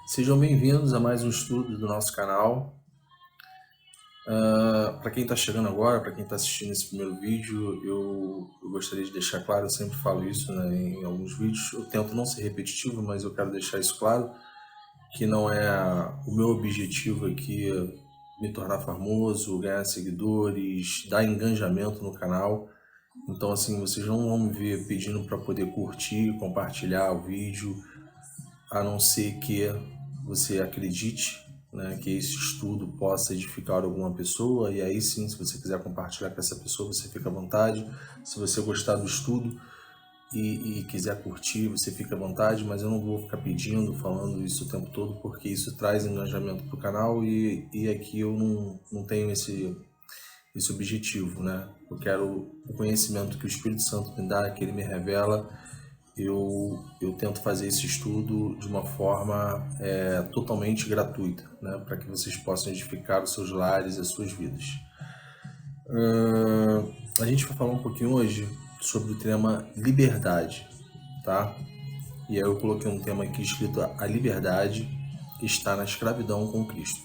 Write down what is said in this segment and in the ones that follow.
Sejam bem-vindos a mais um estudo do nosso canal. Para quem está chegando agora, para quem está assistindo esse primeiro vídeo, eu gostaria de deixar claro, eu sempre falo isso, né, em alguns vídeos, eu tento não ser repetitivo, mas eu quero deixar isso claro, que não é o meu objetivo aqui me tornar famoso, ganhar seguidores, dar engajamento no canal. Então, assim, vocês não vão me ver pedindo para poder curtir, compartilhar o vídeo, a não ser que você acredite, né, que esse estudo possa edificar alguma pessoa, e aí sim, se você quiser compartilhar com essa pessoa, você fica à vontade. Se você gostar do estudo e quiser curtir, você fica à vontade, mas eu não vou ficar pedindo, falando isso o tempo todo, porque isso traz engajamento para o canal e aqui eu não tenho esse objetivo, né? Eu quero o conhecimento que o Espírito Santo me dá, que ele me revela. Eu tento fazer esse estudo de uma forma totalmente gratuita, né, para que vocês possam edificar os seus lares e as suas vidas. A gente vai falar um pouquinho hoje sobre o tema liberdade, tá? E aí eu coloquei um tema aqui escrito: a liberdade está na escravidão com Cristo.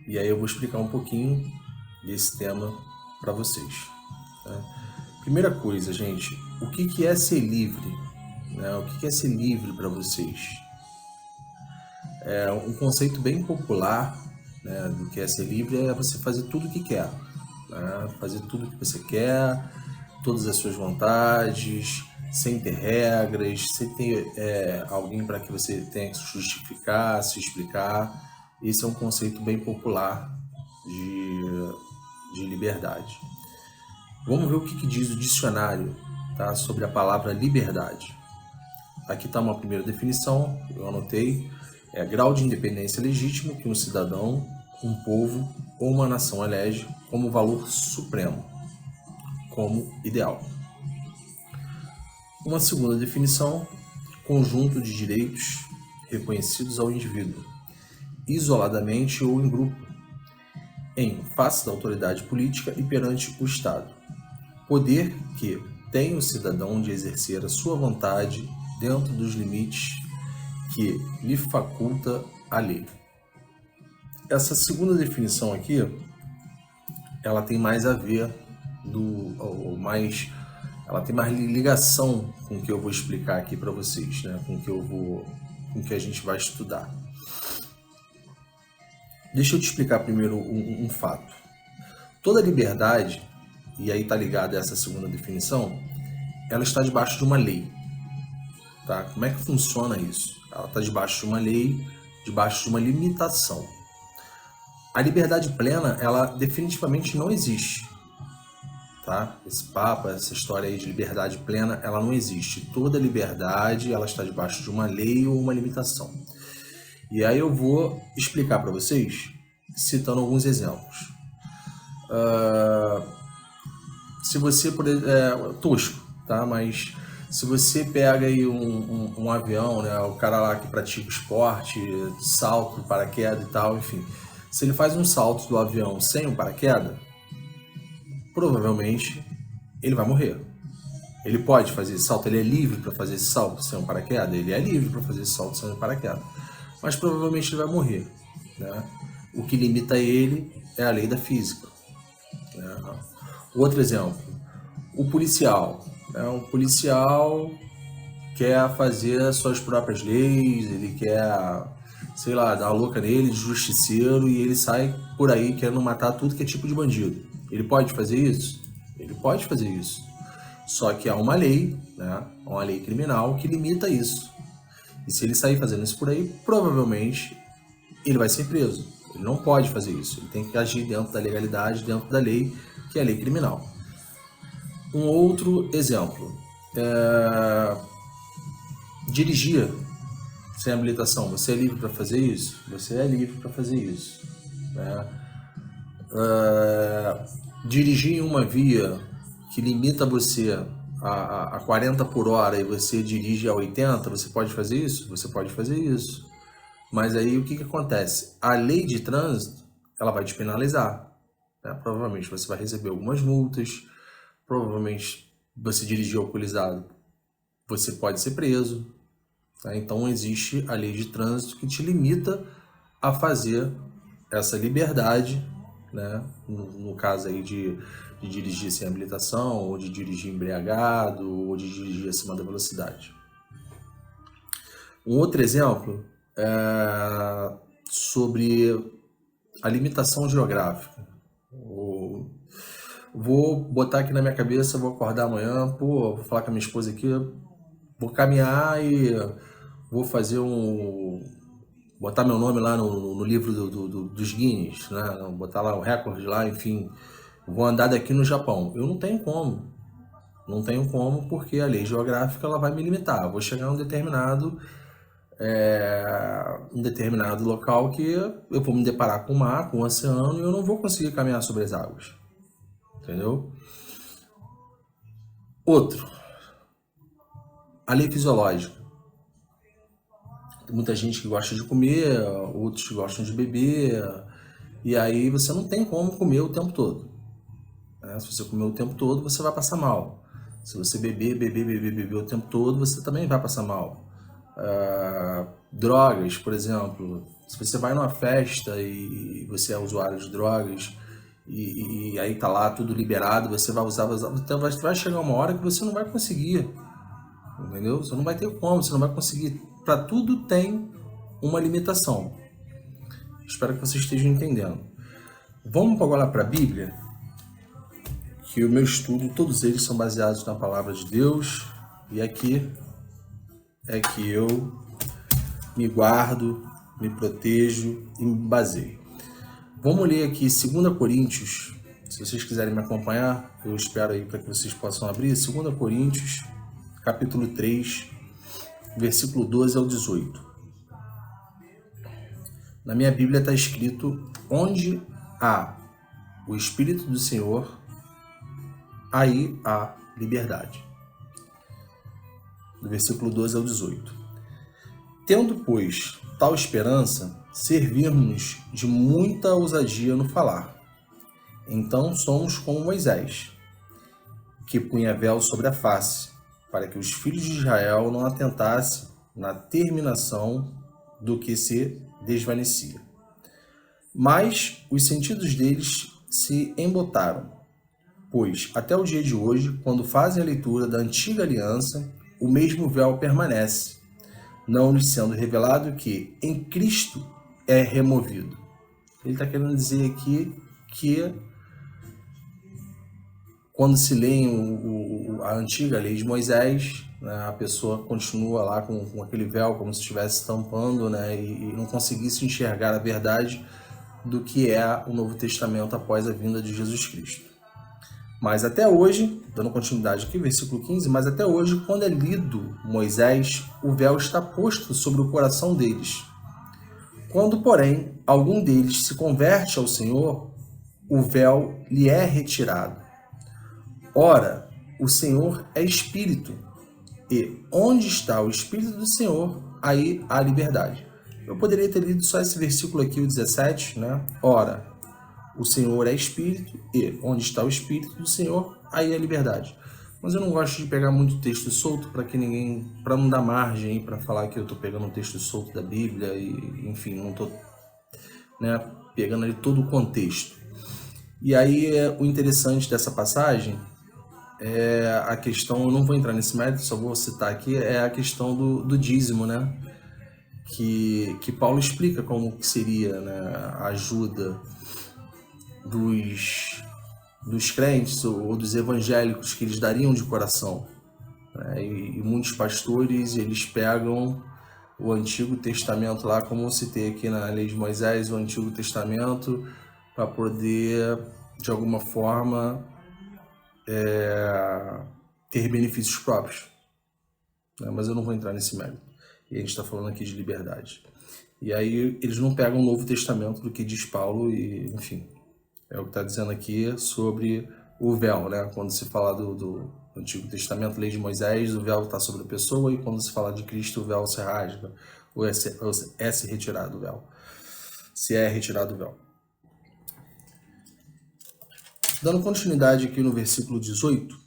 E aí eu vou explicar um pouquinho desse tema para vocês, né? Primeira coisa, gente, o que é ser livre? Né? O que é ser livre para vocês? É um conceito bem popular, né, do que é ser livre é você fazer tudo o que quer, né? Fazer tudo o que você quer, todas as suas vontades, sem ter regras, sem ter alguém para que você tenha que se justificar, se explicar. Esse é um conceito bem popular de liberdade. Vamos ver o que diz o dicionário, tá, sobre a palavra liberdade. Aqui está uma primeira definição, eu anotei: é grau de independência legítimo que um cidadão, um povo ou uma nação elege como valor supremo, como ideal. Uma segunda definição: conjunto de direitos reconhecidos ao indivíduo, isoladamente ou em grupo, em face da autoridade política e perante o Estado. Poder que tem o cidadão de exercer a sua vontade dentro dos limites que lhe faculta a lei. Essa segunda definição aqui, ela tem mais a ver ela tem mais ligação com o que eu vou explicar aqui para vocês, né? Com o que a gente vai estudar. Deixa eu te explicar primeiro um fato. Toda liberdade, e aí está ligada a essa segunda definição, ela está debaixo de uma lei. Tá? Como é que funciona isso? Ela está debaixo de uma lei, debaixo de uma limitação. A liberdade plena, ela definitivamente não existe. Tá? Esse papo, essa história aí de liberdade plena, ela não existe. Toda liberdade, ela está debaixo de uma lei ou uma limitação. E aí eu vou explicar para vocês, citando alguns exemplos. Se você, tosco, tá? Mas se você pega aí um avião, né? O cara lá que pratica esporte, salto, paraquedas e tal, enfim. Se ele faz um salto do avião sem um paraquedas, provavelmente ele vai morrer. Ele pode fazer esse salto, ele é livre para fazer esse salto sem um paraquedas? Ele é livre para fazer esse salto sem um paraquedas. Mas provavelmente ele vai morrer, né? O que limita ele é a lei da física. Né? Outro exemplo, o policial. Né? O policial quer fazer as suas próprias leis, ele quer, sei lá, dar uma louca nele de justiceiro e ele sai por aí querendo matar tudo que é tipo de bandido. Ele pode fazer isso? Ele pode fazer isso. Só que há uma lei, né? Uma lei criminal que limita isso. E se ele sair fazendo isso por aí, provavelmente ele vai ser preso. Ele não pode fazer isso. Ele tem que agir dentro da legalidade, dentro da lei, que é a lei criminal. Um outro exemplo: dirigir sem habilitação. Você é livre para fazer isso? Você é livre para fazer isso. Né? Dirigir em uma via que limita você a 40 por hora e você dirige a 80, você pode fazer isso? Você pode fazer isso. Mas aí o que acontece? A lei de trânsito, ela vai te penalizar. Né? Provavelmente você vai receber algumas multas, provavelmente você dirigir alcoolizado, você pode ser preso. Tá? Então existe a lei de trânsito que te limita a fazer essa liberdade, né? No caso aí de dirigir sem habilitação, ou de dirigir embriagado, ou de dirigir acima da velocidade. Um outro exemplo é sobre a limitação geográfica. Vou botar aqui na minha cabeça, vou acordar amanhã, vou falar com a minha esposa aqui, vou caminhar e vou fazer botar meu nome lá no livro dos Guinness, né? Botar lá o recorde lá, enfim, vou andar daqui no Japão. Eu não tenho como. Não tenho como, porque a lei geográfica ela vai me limitar. Eu vou chegar em um determinado local que eu vou me deparar com o mar, com o oceano, e eu não vou conseguir caminhar sobre as águas. Entendeu? Outro, a lei fisiológica. Tem muita gente que gosta de comer, outros que gostam de beber, e aí você não tem como comer o tempo todo. Né? Se você comer o tempo todo, você vai passar mal. Se você beber o tempo todo, você também vai passar mal. Drogas, por exemplo. Se você vai numa festa e você é usuário de drogas, e aí tá lá tudo liberado, você vai usar, então vai chegar uma hora que você não vai conseguir. Entendeu? Você não vai ter como, você não vai conseguir. Para tudo tem uma limitação. Espero que vocês estejam entendendo. Vamos agora para a Bíblia, que o meu estudo, todos eles são baseados na palavra de Deus, e aqui é que eu me guardo, me protejo e me baseio. Vamos ler aqui 2 Coríntios, se vocês quiserem me acompanhar, eu espero aí para que vocês possam abrir, 2 Coríntios, capítulo 3, versículo 12 ao 18. Na minha Bíblia está escrito: onde há o Espírito do Senhor, aí há liberdade. Do versículo 12 ao 18. Tendo, pois, tal esperança, servirmos de muita ousadia no falar. Então somos como Moisés, que punha véu sobre a face, para que os filhos de Israel não atentassem na terminação do que se desvanecia. Mas os sentidos deles se embotaram, pois até o dia de hoje, quando fazem a leitura da antiga aliança, o mesmo véu permanece, não lhes sendo revelado que em Cristo é removido. Ele está querendo dizer aqui que quando se lê a antiga lei de Moisés, né, a pessoa continua lá com aquele véu como se estivesse tampando, né, e não conseguisse enxergar a verdade do que é o Novo Testamento após a vinda de Jesus Cristo. Mas até hoje, dando continuidade aqui, versículo 15, mas até hoje, quando é lido Moisés, o véu está posto sobre o coração deles. Quando, porém, algum deles se converte ao Senhor, o véu lhe é retirado. Ora, o Senhor é Espírito, e onde está o Espírito do Senhor, aí há liberdade. Eu poderia ter lido só esse versículo aqui, o 17, né? Ora, o Senhor é Espírito, e onde está o Espírito do Senhor, aí é liberdade. Mas eu não gosto de pegar muito texto solto para não dar margem para falar que eu estou pegando um texto solto da Bíblia e, enfim, não estou, né, pegando ali todo o contexto. E aí o interessante dessa passagem é a questão, eu não vou entrar nesse mérito, só vou citar aqui, é a questão do dízimo, né? Que Paulo explica como que seria, né, a ajuda dos crentes ou dos evangélicos que eles dariam de coração. Né? E muitos pastores, eles pegam o Antigo Testamento lá, como eu citei aqui na Lei de Moisés, o Antigo Testamento, para poder, de alguma forma, ter benefícios próprios. Né? Mas eu não vou entrar nesse mérito. E a gente está falando aqui de liberdade. E aí eles não pegam o Novo Testamento do que diz Paulo e, enfim, é o que está dizendo aqui sobre o véu, né? Quando se fala do Antigo Testamento, Lei de Moisés, o véu está sobre a pessoa, e quando se fala de Cristo, o véu se rasga, ou é se retirado o véu. Se é retirado o véu. Dando continuidade aqui no versículo 18,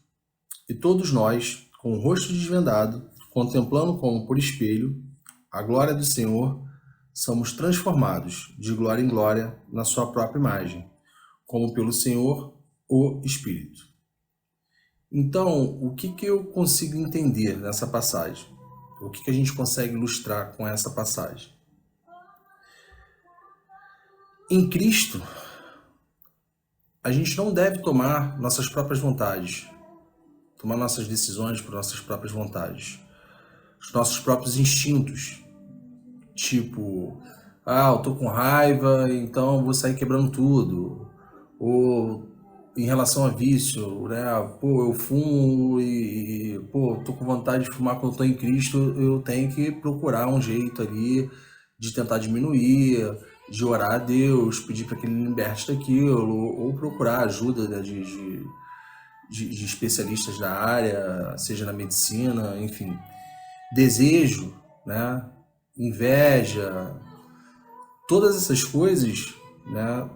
e todos nós, com o rosto desvendado, contemplando como por espelho a glória do Senhor, somos transformados de glória em glória na sua própria imagem, como pelo Senhor, o Espírito. Então, o que eu consigo entender nessa passagem? O que a gente consegue ilustrar com essa passagem? Em Cristo, a gente não deve tomar nossas próprias vontades, tomar nossas decisões por nossas próprias vontades, os nossos próprios instintos, tipo, eu tô com raiva, então vou sair quebrando tudo, ou em relação a vício, né? Eu fumo e tô com vontade de fumar quando eu tô em Cristo, eu tenho que procurar um jeito ali de tentar diminuir, de orar a Deus, pedir para que Ele liberte daquilo, ou procurar ajuda, né, de especialistas da área, seja na medicina, enfim. Desejo, né? Inveja, todas essas coisas, né,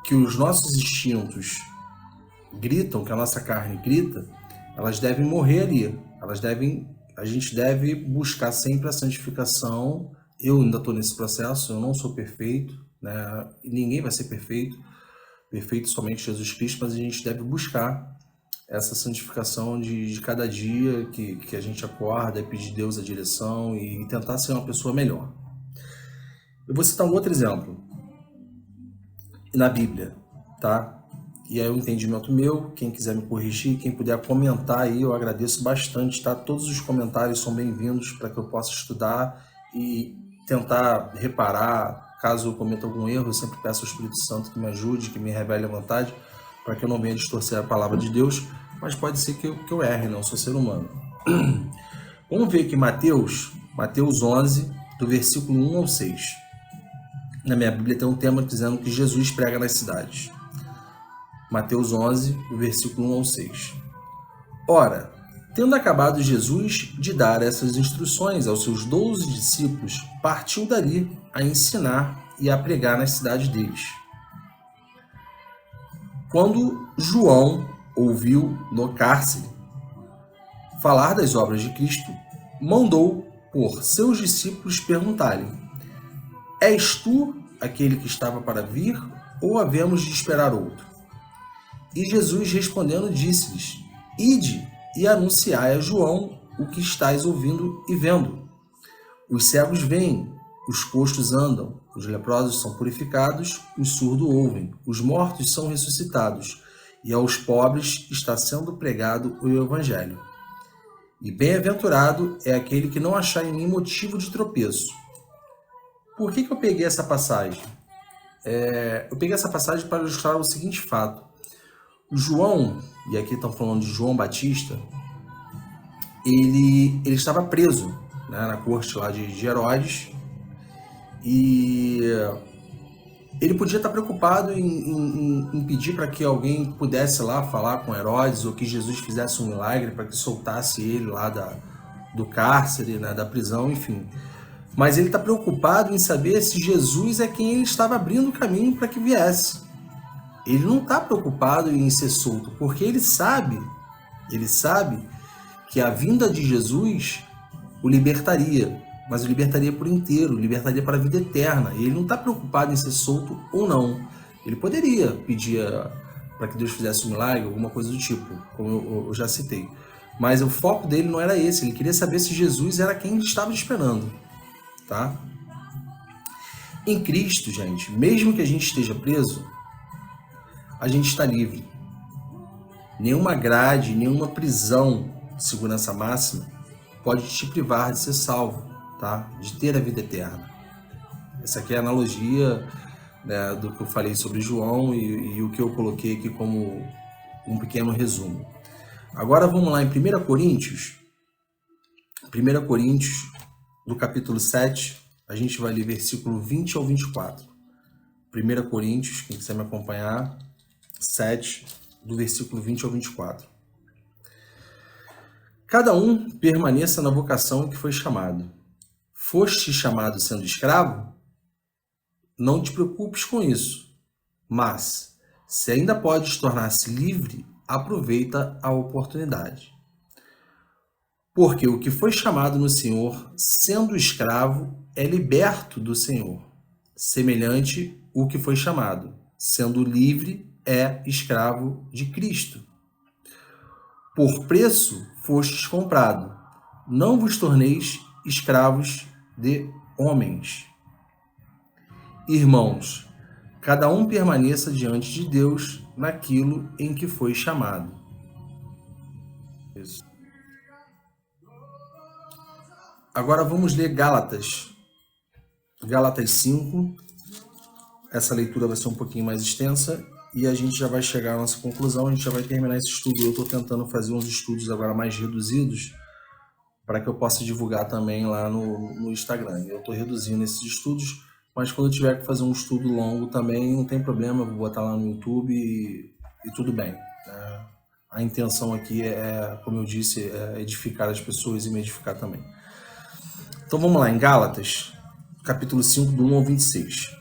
que os nossos instintos gritam, que a nossa carne grita, elas devem morrer ali. A gente deve buscar sempre a santificação. Eu ainda estou nesse processo, eu não sou perfeito, né? Ninguém vai ser perfeito somente Jesus Cristo, mas a gente deve buscar essa santificação de cada dia que a gente acorda, pedir a Deus a direção e tentar ser uma pessoa melhor. Eu vou citar um outro exemplo na Bíblia, tá? E aí o entendimento meu, quem quiser me corrigir, quem puder comentar aí, eu agradeço bastante, tá? Todos os comentários são bem-vindos para que eu possa estudar e tentar reparar. Caso eu cometa algum erro, eu sempre peço ao Espírito Santo que me ajude, que me revele a vontade, para que eu não venha distorcer a palavra de Deus, mas pode ser que eu erre, não sou ser humano. Vamos ver aqui Mateus 11, do versículo 1 ao 6. Na minha Bíblia tem um tema dizendo que Jesus prega nas cidades. Mateus 11, do versículo 1 ao 6. Ora, tendo acabado Jesus de dar essas instruções aos seus 12 discípulos, partiu dali a ensinar e a pregar nas cidades deles. Quando João ouviu no cárcere falar das obras de Cristo, mandou por seus discípulos perguntarem: És tu aquele que estava para vir, ou havemos de esperar outro? E Jesus respondendo disse-lhes: Ide e anunciai a João o que estáis ouvindo e vendo. Os cegos veem, os coxos andam, os leprosos são purificados, os surdos ouvem, os mortos são ressuscitados, e aos pobres está sendo pregado o Evangelho. E bem-aventurado é aquele que não achar em mim motivo de tropeço. Por que eu peguei essa passagem? Eu peguei essa passagem para ilustrar o seguinte fato. João, e aqui estão falando de João Batista, ele estava preso, né, na corte lá de Herodes, e ele podia estar preocupado em pedir para que alguém pudesse lá falar com Herodes, ou que Jesus fizesse um milagre para que soltasse ele lá do cárcere, né, da prisão, enfim. Mas ele está preocupado em saber se Jesus é quem ele estava abrindo o caminho para que viesse. Ele não está preocupado em ser solto, porque ele sabe que a vinda de Jesus o libertaria, mas o libertaria por inteiro, o libertaria para a vida eterna. E ele não está preocupado em ser solto ou não. Ele poderia pedir para que Deus fizesse um milagre, alguma coisa do tipo, como eu já citei. Mas o foco dele não era esse, ele queria saber se Jesus era quem ele estava esperando. Tá? Em Cristo, gente, mesmo que a gente esteja preso, a gente está livre. Nenhuma grade, nenhuma prisão de segurança máxima pode te privar de ser salvo, tá? De ter a vida eterna. Essa aqui é a analogia, né, do que eu falei sobre João e o que eu coloquei aqui como um pequeno resumo. Agora vamos lá em 1 Coríntios. 1 Coríntios, do capítulo 7, a gente vai ler versículo 20 ao 24. 1 Coríntios, quem quiser me acompanhar, 7, do versículo 20 ao 24. Cada um permaneça na vocação em que foi chamado. Foste chamado sendo escravo? Não te preocupes com isso. Mas, se ainda podes tornar-se livre, aproveita a oportunidade. Porque o que foi chamado no Senhor, sendo escravo, é liberto do Senhor. Semelhante o que foi chamado, sendo livre, é escravo de Cristo. Por preço fostes comprado. Não vos torneis escravos de homens. Irmãos, cada um permaneça diante de Deus naquilo em que foi chamado. Isso. Agora vamos ler Gálatas. Gálatas 5. Essa leitura vai ser um pouquinho mais extensa e a gente já vai chegar à nossa conclusão, a gente já vai terminar esse estudo. Eu estou tentando fazer uns estudos agora mais reduzidos para que eu possa divulgar também lá no Instagram. Eu estou reduzindo esses estudos, mas quando eu tiver que fazer um estudo longo também, não tem problema, eu vou botar lá no YouTube e tudo bem. A intenção aqui é, como eu disse, é edificar as pessoas e me edificar também. Então vamos lá, em Gálatas, capítulo 5, do 1 ao 26.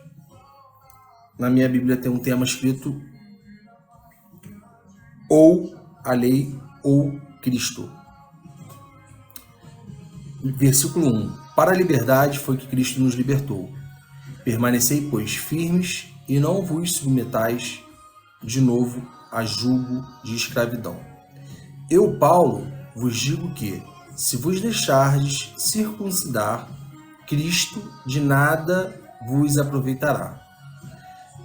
Na minha Bíblia tem um tema escrito ou a lei ou Cristo. Versículo 1. Para a liberdade foi que Cristo nos libertou. Permanecei, pois, firmes e não vos submetais de novo a jugo de escravidão. Eu, Paulo, vos digo que, se vos deixardes circuncidar, Cristo de nada vos aproveitará.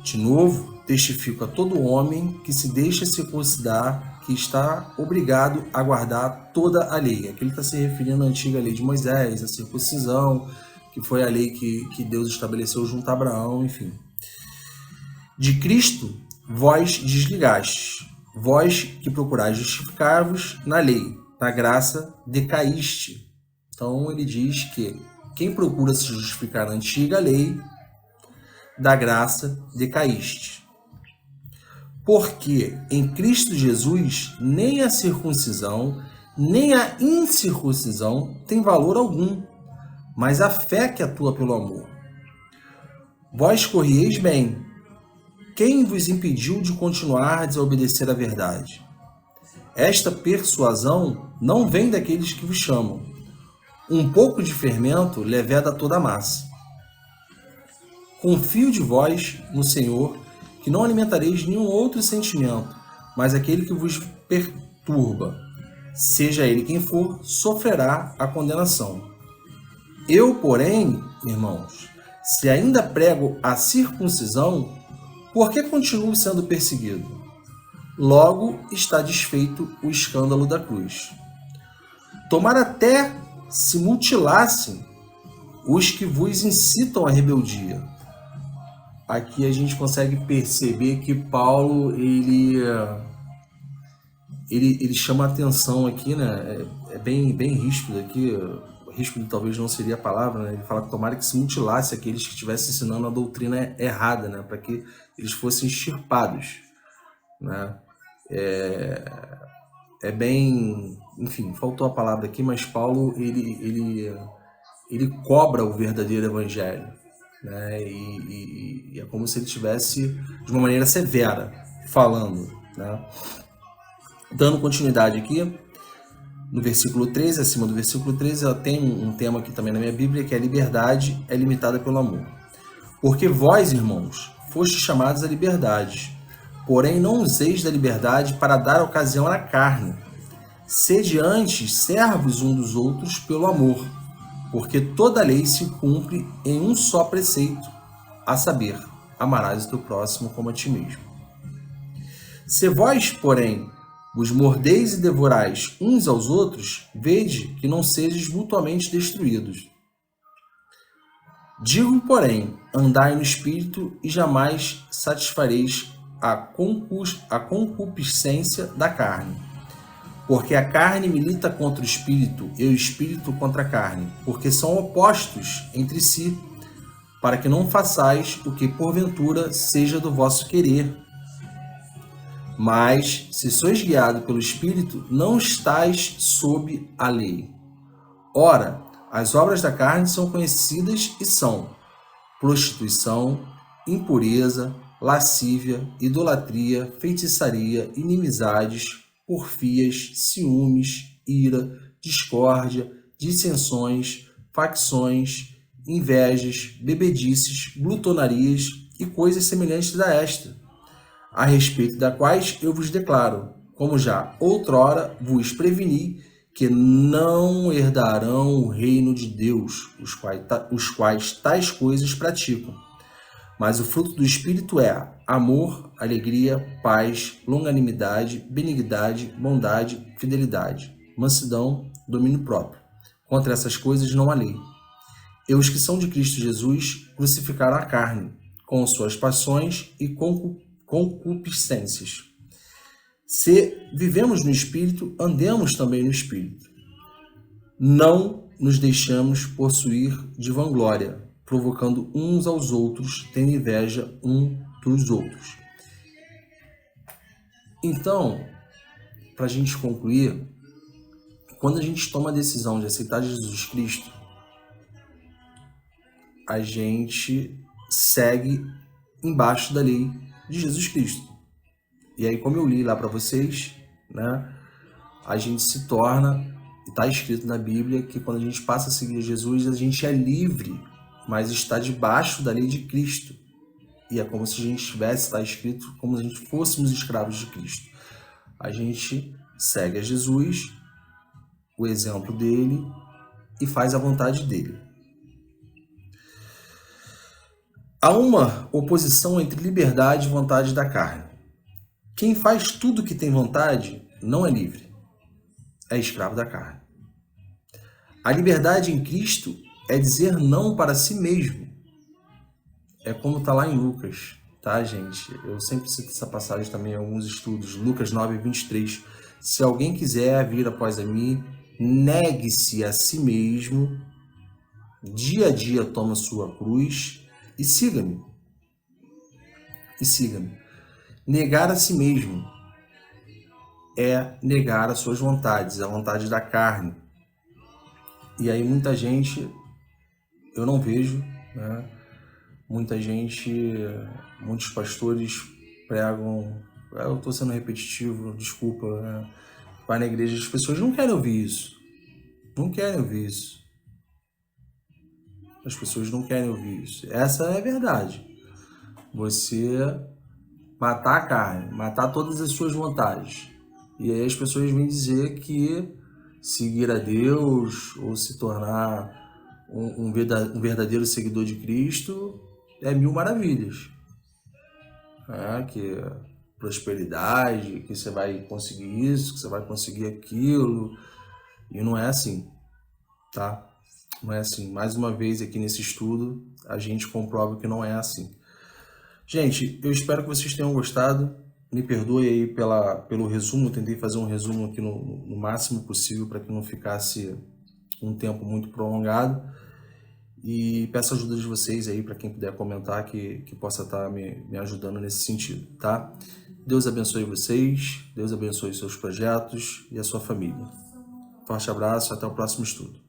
De novo, testifico a todo homem que se deixa circuncidar que está obrigado a guardar toda a lei. Aqui ele está se referindo à antiga lei de Moisés, a circuncisão, que foi a lei que Deus estabeleceu junto a Abraão, enfim. De Cristo vós desligastes, vós que procurais justificar-vos na lei, na graça decaíste. Então ele diz que quem procura se justificar na antiga lei, da graça decaíste. Porque em Cristo Jesus nem a circuncisão, nem a incircuncisão tem valor algum, mas a fé que atua pelo amor. Vós corrieis bem. Quem vos impediu de continuar a desobedecer à verdade? Esta persuasão não vem daqueles que vos chamam. Um pouco de fermento leveda toda a massa. Confio de vós no Senhor, que não alimentareis nenhum outro sentimento, mas aquele que vos perturba. Seja ele quem for, sofrerá a condenação. Eu, porém, irmãos, se ainda prego a circuncisão, por que continuo sendo perseguido? Logo está desfeito o escândalo da cruz. Tomara até se mutilassem os que vos incitam à rebeldia. Aqui a gente consegue perceber que Paulo ele chama atenção aqui, né? É bem ríspido aqui. Ríspido talvez não seria a palavra, né? Ele fala que tomara que se mutilasse aqueles que estivessem ensinando a doutrina errada, né? Para que eles fossem extirpados, né? É bem, enfim, faltou a palavra aqui, mas Paulo ele cobra o verdadeiro evangelho, né? E é como se ele estivesse de uma maneira severa falando, né? Dando continuidade aqui, no versículo 13, acima do versículo 13, ela tem um tema aqui também na minha Bíblia, que é a liberdade é limitada pelo amor. Porque vós, irmãos, fostes chamados à liberdade, porém não useis da liberdade para dar ocasião à carne. Sede antes servos uns dos outros pelo amor, porque toda a lei se cumpre em um só preceito, a saber, amarás o teu próximo como a ti mesmo. Se vós, porém, vos mordeis e devorais uns aos outros, vede que não sejais mutuamente destruídos. Digo, porém, andai no Espírito e jamais satisfareis a concupiscência da carne. Porque a carne milita contra o Espírito e o Espírito contra a carne, porque são opostos entre si, para que não façais o que porventura seja do vosso querer. Mas, se sois guiados pelo Espírito, não estáis sob a lei. Ora, as obras da carne são conhecidas e são prostituição, impureza, lascívia, idolatria, feitiçaria, inimizades, porfias, ciúmes, ira, discórdia, dissensões, facções, invejas, bebedices, glutonarias e coisas semelhantes a esta, a respeito da quais eu vos declaro, como já outrora vos preveni, que não herdarão o reino de Deus, os quais tais coisas praticam. Mas o fruto do Espírito é amor, alegria, paz, longanimidade, benignidade, bondade, fidelidade, mansidão, domínio próprio. Contra essas coisas não há lei. E os que são de Cristo Jesus crucificaram a carne, com suas paixões e concupiscências. Se vivemos no Espírito, andemos também no Espírito. Não nos deixamos possuir de vanglória, provocando uns aos outros, tendo inveja um dos outros. Então, para a gente concluir, quando a gente toma a decisão de aceitar Jesus Cristo, a gente segue embaixo da lei de Jesus Cristo. E aí, como eu li lá para vocês, né, a gente se torna, está escrito na Bíblia, que quando a gente passa a seguir Jesus, a gente é livre, mas está debaixo da lei de Cristo. E é como se a gente tivesse, está escrito, como se a gente fôssemos escravos de Cristo. A gente segue a Jesus, o exemplo dele, e faz a vontade dele. Há uma oposição entre liberdade e vontade da carne. Quem faz tudo que tem vontade não é livre, é escravo da carne. A liberdade em Cristo é dizer não para si mesmo. É como está lá em Lucas, tá, gente? Eu sempre cito essa passagem também em alguns estudos. Lucas 9:23. Se alguém quiser vir após a mim, negue-se a si mesmo, dia a dia toma sua cruz e siga-me. E siga-me. Negar a si mesmo é negar as suas vontades, a vontade da carne. E aí muita gente, eu não vejo, né? Muitos pastores pregam, eu estou sendo repetitivo, desculpa, né? Vai na igreja, as pessoas não querem ouvir isso. Não querem ouvir isso. As pessoas não querem ouvir isso. Essa é a verdade. Você matar a carne, matar todas as suas vontades. E aí as pessoas vêm dizer que seguir a Deus ou se tornar um verdadeiro seguidor de Cristo é 1000 maravilhas. Que prosperidade, que você vai conseguir isso, que você vai conseguir aquilo. E não é assim, tá? Não é assim. Mais uma vez aqui nesse estudo, a gente comprova que não é assim. Gente, eu espero que vocês tenham gostado. Me perdoe aí pelo resumo. Eu tentei fazer um resumo aqui no máximo possível para que não ficasse um tempo muito prolongado. E peço a ajuda de vocês aí, para quem puder comentar, que possa estar me ajudando nesse sentido, tá? Deus abençoe vocês, Deus abençoe seus projetos e a sua família. Forte abraço, até o próximo estudo.